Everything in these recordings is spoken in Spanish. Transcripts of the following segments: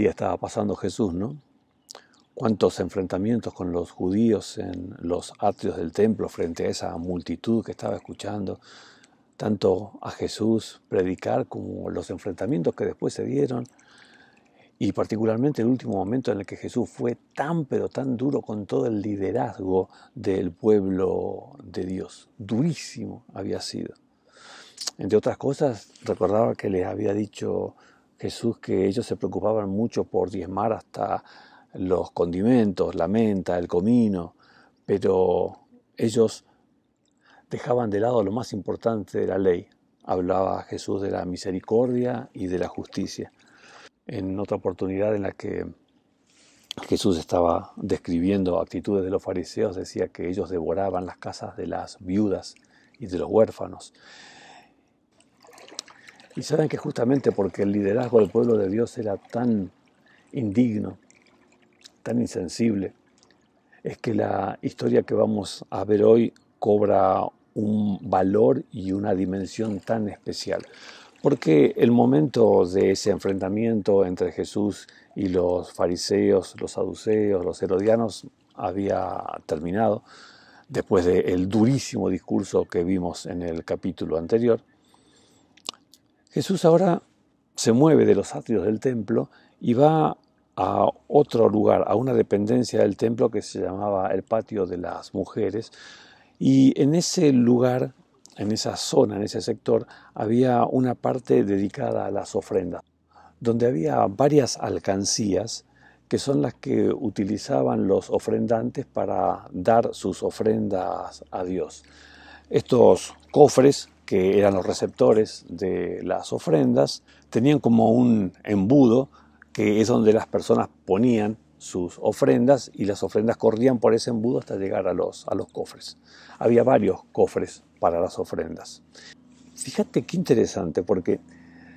día estaba pasando Jesús, ¿no? Cuántos enfrentamientos con los judíos en los atrios del templo frente a esa multitud que estaba escuchando tanto a Jesús predicar como los enfrentamientos que después se dieron, y particularmente el último momento en el que Jesús fue tan pero tan duro con todo el liderazgo del pueblo de Dios. Durísimo había sido. Entre otras cosas, recordaba que les había dicho Jesús que ellos se preocupaban mucho por diezmar hasta los condimentos, la menta, el comino, pero ellos dejaban de lado lo más importante de la ley. Hablaba Jesús de la misericordia y de la justicia. En otra oportunidad en la que Jesús estaba describiendo actitudes de los fariseos, decía que ellos devoraban las casas de las viudas y de los huérfanos. Y saben que justamente porque el liderazgo del pueblo de Dios era tan indigno, tan insensible, es que la historia que vamos a ver hoy cobra un valor y una dimensión tan especial. Porque el momento de ese enfrentamiento entre Jesús y los fariseos, los saduceos, los herodianos había terminado después del durísimo discurso que vimos en el capítulo anterior. Jesús ahora se mueve de los atrios del templo y va a otro lugar, a una dependencia del templo que se llamaba el Patio de las Mujeres, y en ese lugar, en esa zona, en ese sector, había una parte dedicada a las ofrendas, donde había varias alcancías que son las que utilizaban los ofrendantes para dar sus ofrendas a Dios. Estos cofres, que eran los receptores de las ofrendas, tenían como un embudo que es donde las personas ponían sus ofrendas y las ofrendas corrían por ese embudo hasta llegar a los cofres. Había varios cofres para las ofrendas. Fíjate qué interesante, porque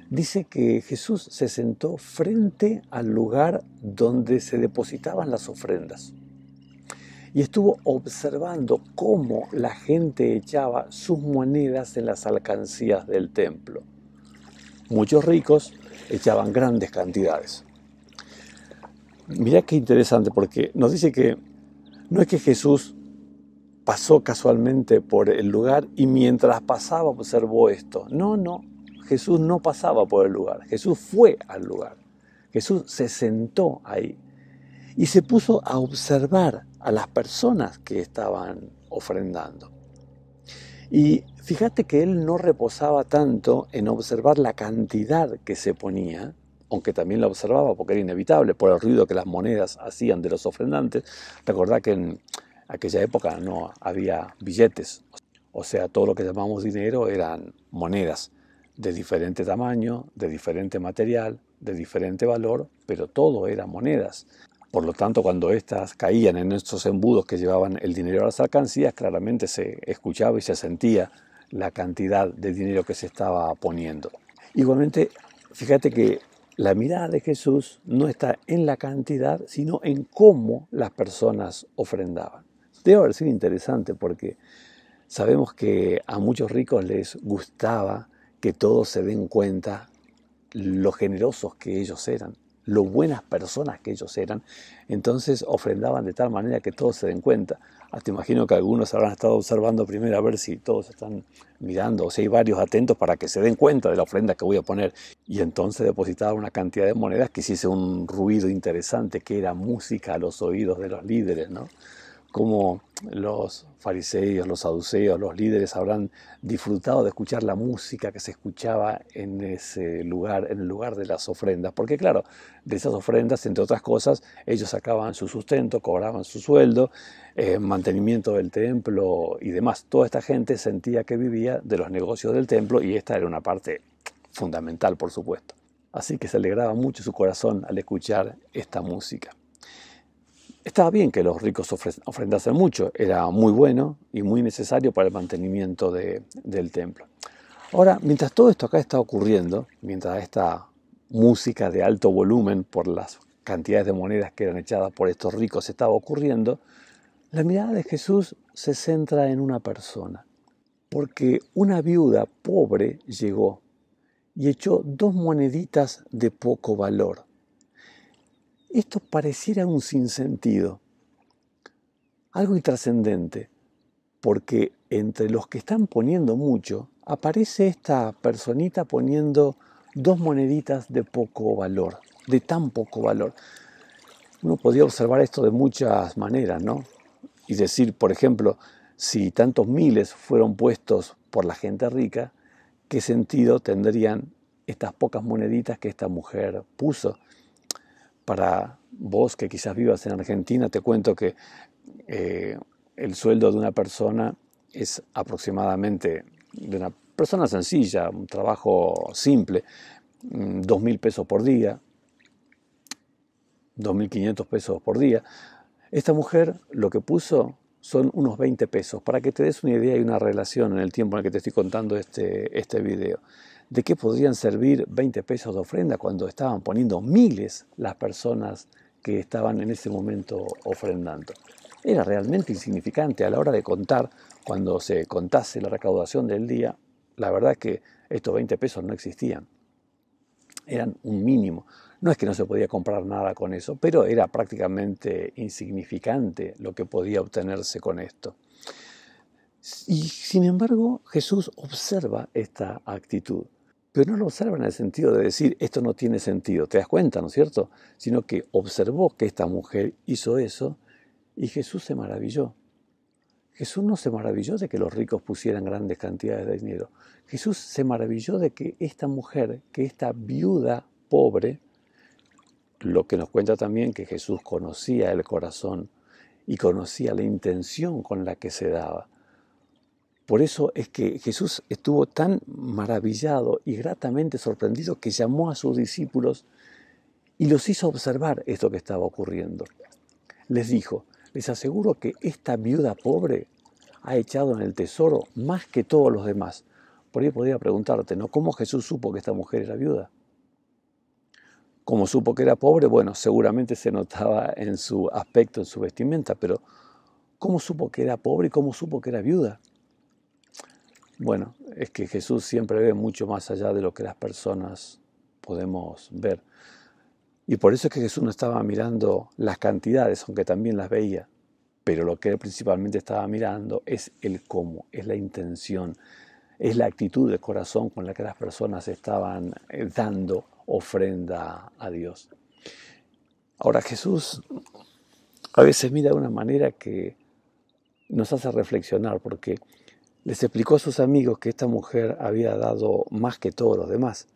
dice que Jesús se sentó frente al lugar donde se depositaban las ofrendas y estuvo observando cómo la gente echaba sus monedas en las alcancías del templo. Muchos ricos echaban grandes cantidades. Mirá qué interesante, porque nos dice que no es que Jesús pasó casualmente por el lugar y mientras pasaba observó esto. No, Jesús no pasaba por el lugar, Jesús fue al lugar. Jesús se sentó ahí y se puso a observar a las personas que estaban ofrendando. Y fíjate que él no reposaba tanto en observar la cantidad que se ponía, aunque también la observaba porque era inevitable por el ruido que las monedas hacían de los ofrendantes. Recordá que en aquella época no había billetes, o sea, todo lo que llamamos dinero eran monedas de diferente tamaño, de diferente material, de diferente valor, pero todo eran monedas. Por lo tanto, cuando éstas caían en estos embudos que llevaban el dinero a las alcancías, claramente se escuchaba y se sentía la cantidad de dinero que se estaba poniendo. Igualmente, fíjate que la mirada de Jesús no está en la cantidad, sino en cómo las personas ofrendaban. Debe haber sido interesante porque sabemos que a muchos ricos les gustaba que todos se den cuenta lo generosos que ellos eran, lo buenas personas que ellos eran. Entonces ofrendaban de tal manera que todos se den cuenta. Hasta imagino que algunos habrán estado observando primero a ver si todos están mirando, o si hay varios atentos para que se den cuenta de la ofrenda que voy a poner. Y entonces depositaban una cantidad de monedas que hiciese un ruido interesante, que era música a los oídos de los líderes, ¿no? Cómo los fariseos, los saduceos, los líderes habrán disfrutado de escuchar la música que se escuchaba en ese lugar, en el lugar de las ofrendas. Porque claro, de esas ofrendas, entre otras cosas, ellos sacaban su sustento, cobraban su sueldo, mantenimiento del templo y demás. Toda esta gente sentía que vivía de los negocios del templo y esta era una parte fundamental, por supuesto. Así que se alegraba mucho su corazón al escuchar esta música. Estaba bien que los ricos ofrendasen mucho, era muy bueno y muy necesario para el mantenimiento del templo. Ahora, mientras todo esto acá está ocurriendo, mientras esta música de alto volumen por las cantidades de monedas que eran echadas por estos ricos estaba ocurriendo, la mirada de Jesús se centra en una persona, porque una viuda pobre llegó y echó 2 moneditas de poco valor. esto pareciera un sinsentido, algo intrascendente, porque entre los que están poniendo mucho, aparece esta personita poniendo 2 moneditas de poco valor, de tan poco valor. Uno podría observar esto de muchas maneras, ¿no? Y decir, por ejemplo, si tantos miles fueron puestos por la gente rica, ¿qué sentido tendrían estas pocas moneditas que esta mujer puso? Para vos que quizás vivas en Argentina, te cuento que el sueldo de una persona es aproximadamente, de una persona sencilla, un trabajo simple, 2.000 pesos por día, 2.500 pesos por día. Esta mujer lo que puso son unos 20 pesos, para que te des una idea y una relación en el tiempo en el que te estoy contando este video. ¿De qué podrían servir 20 pesos de ofrenda cuando estaban poniendo miles las personas que estaban en ese momento ofrendando? Era realmente insignificante a la hora de contar. Cuando se contase la recaudación del día, la verdad es que estos 20 pesos no existían. Eran un mínimo. No es que no se podía comprar nada con eso, pero era prácticamente insignificante lo que podía obtenerse con esto. Y sin embargo, Jesús observa esta actitud, pero no lo observa en el sentido de decir, esto no tiene sentido, ¿te das cuenta, no es cierto? Sino que observó que esta mujer hizo eso y Jesús se maravilló. Jesús no se maravilló de que los ricos pusieran grandes cantidades de dinero. Jesús se maravilló de que esta mujer, que esta viuda pobre, lo que nos cuenta también que Jesús conocía el corazón y conocía la intención con la que se daba. Por eso es que Jesús estuvo tan maravillado y gratamente sorprendido que llamó a sus discípulos y los hizo observar esto que estaba ocurriendo. Les dijo, les aseguro que esta viuda pobre ha echado en el tesoro más que todos los demás. Por ahí podría preguntarte, ¿no? ¿Cómo Jesús supo que esta mujer era viuda? ¿Cómo supo que era pobre? Bueno, seguramente se notaba en su aspecto, en su vestimenta, pero ¿cómo supo que era pobre y cómo supo que era viuda? Bueno, es que Jesús siempre ve mucho más allá de lo que las personas podemos ver. Y por eso es que Jesús no estaba mirando las cantidades, aunque también las veía. Pero lo que él principalmente estaba mirando es el cómo, es la intención, es la actitud de corazón con la que las personas estaban dando ofrenda a Dios. Ahora Jesús a veces mira de una manera que nos hace reflexionar, porque les explicó a sus amigos que esta mujer había dado más que todos los demás,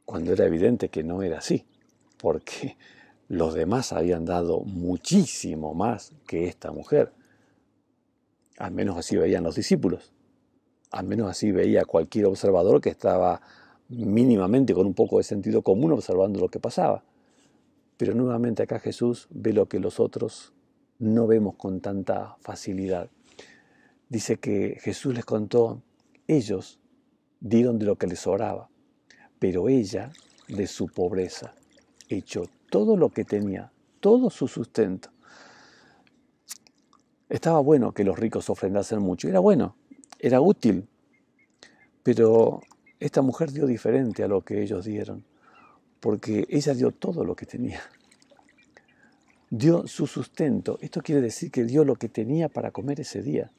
cuando era evidente que no era así, porque los demás habían dado muchísimo más que esta mujer. Al menos así veían los discípulos. Al menos así veía cualquier observador que estaba mínimamente con un poco de sentido común observando lo que pasaba. Pero nuevamente acá Jesús ve lo que los otros no vemos con tanta facilidad. Dice que Jesús les contó, ellos dieron de lo que les sobraba, pero ella de su pobreza echó todo lo que tenía, todo su sustento. Estaba bueno que los ricos ofrendasen mucho, era bueno, era útil, pero esta mujer dio diferente a lo que ellos dieron, porque ella dio todo lo que tenía. Dio su sustento. Esto quiere decir que dio lo que tenía para comer ese día.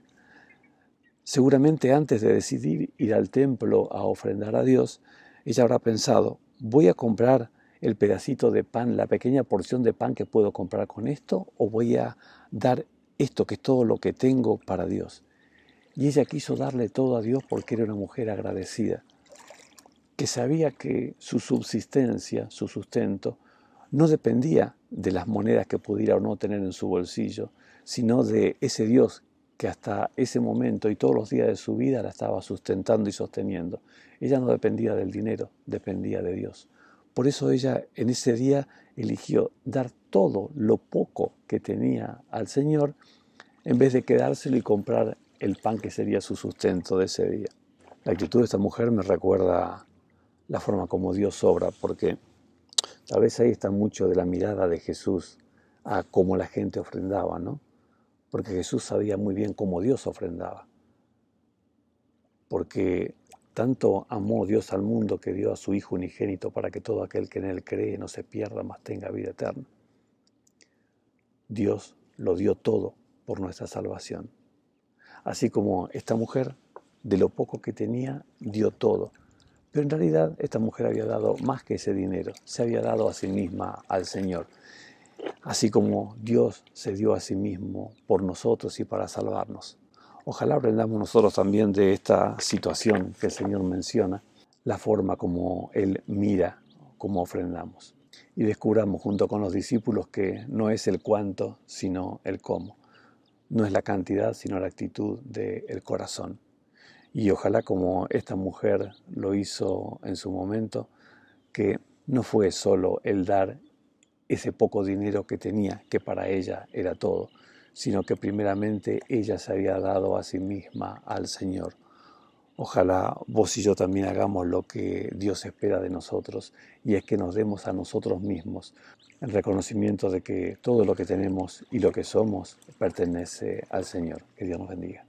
Seguramente antes de decidir ir al templo a ofrendar a Dios, ella habrá pensado, voy a comprar el pedacito de pan, la pequeña porción de pan que puedo comprar con esto, o voy a dar esto que es todo lo que tengo para Dios. Y ella quiso darle todo a Dios porque era una mujer agradecida, que sabía que su subsistencia, su sustento, no dependía de las monedas que pudiera o no tener en su bolsillo, sino de ese Dios que hasta ese momento y todos los días de su vida la estaba sustentando y sosteniendo. Ella no dependía del dinero, dependía de Dios. Por eso ella en ese día eligió dar todo lo poco que tenía al Señor en vez de quedárselo y comprar el pan que sería su sustento de ese día. La actitud de esta mujer me recuerda la forma como Dios obra, porque tal vez ahí está mucho de la mirada de Jesús a cómo la gente ofrendaba, ¿no? Porque Jesús sabía muy bien cómo Dios ofrendaba. Porque tanto amó Dios al mundo que dio a su Hijo unigénito para que todo aquel que en Él cree no se pierda, mas tenga vida eterna. Dios lo dio todo por nuestra salvación. Así como esta mujer, de lo poco que tenía, dio todo. Pero en realidad esta mujer había dado más que ese dinero, se había dado a sí misma al Señor. Así como Dios se dio a sí mismo por nosotros y para salvarnos. Ojalá aprendamos nosotros también de esta situación que el Señor menciona, la forma como Él mira, cómo ofrendamos. Y descubramos junto con los discípulos que no es el cuánto, sino el cómo. No es la cantidad, sino la actitud del corazón. Y ojalá como esta mujer lo hizo en su momento, que no fue solo el dar ese poco dinero que tenía, que para ella era todo, sino que primeramente ella se había dado a sí misma al Señor. Ojalá vos y yo también hagamos lo que Dios espera de nosotros, y es que nos demos a nosotros mismos el reconocimiento de que todo lo que tenemos y lo que somos pertenece al Señor. Que Dios nos bendiga.